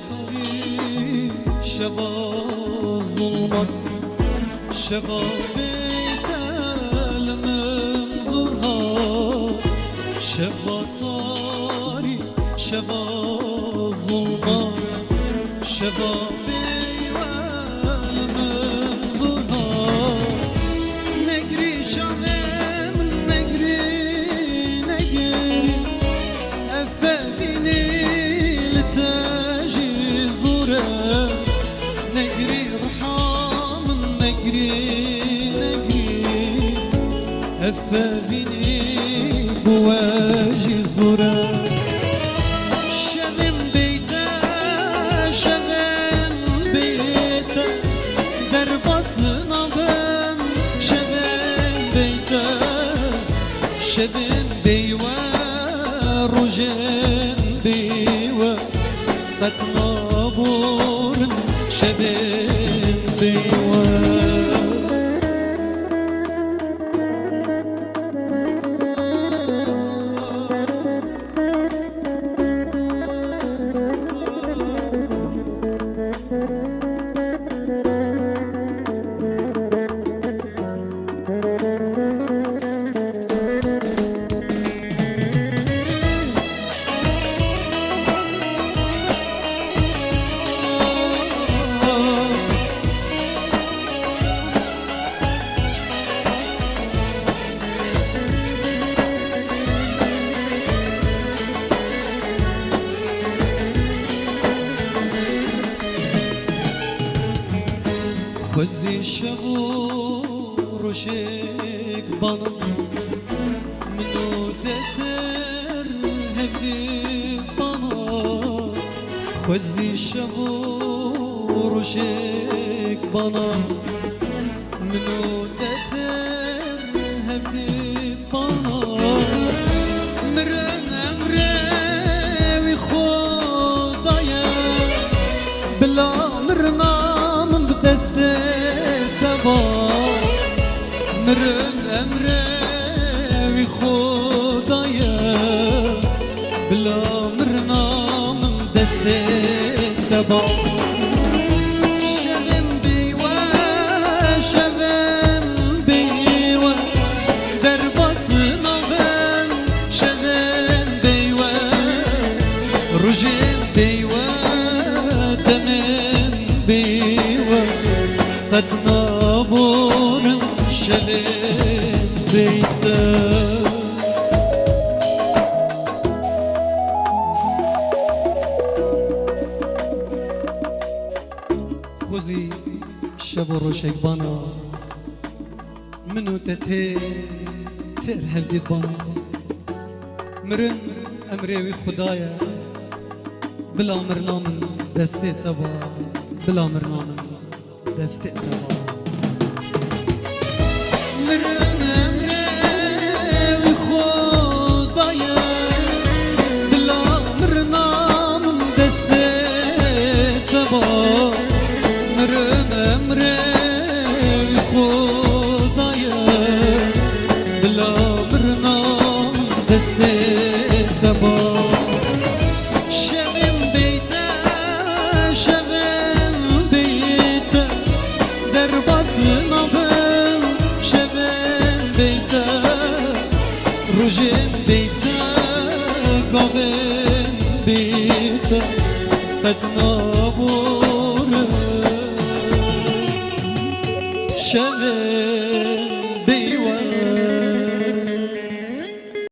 تاری شوا ظلمت شوا بیت المنظورها شوا تاری شوا ظلمت شوا بیت المنظورها نگری شامم نگری نگری افدینی لتاجی زوره نگری رحام نگری نگری افدینی بواجی زوره شبم بیته شبم بیته در باسنا بم شبم بیته شبم بیوه روژن بیوه قطنابورن شبم بیوه خوزی شبو روشک بانم منو دتر هفدی بانا خوزی شبو روشک بانم منو دتر هفدی بانا مرن امره وی خدایا بلا مرنام بدست مرن امره وی خدایا بلا مرنام دست تبا شبم بیوه شبم بیوه در باسنا بم شبم بیوه روژن بیوه دمن بیوه قد نابورم شبم بیته خوزی شب و روشک بانا منو تر هفدید بانا مرن امریوی خدایا بلا مرنامن دستی تبا بلا مرنامن دستی تبا مرن امریوی خدایا بلا مرنامن دستی تبا مرن امریوی خدایا بلا مرنامن دستی تبا شبم بیته شبم بیته در باسنا بم شبم بیته روژن بیته گاوم بیته قد نابورم شبم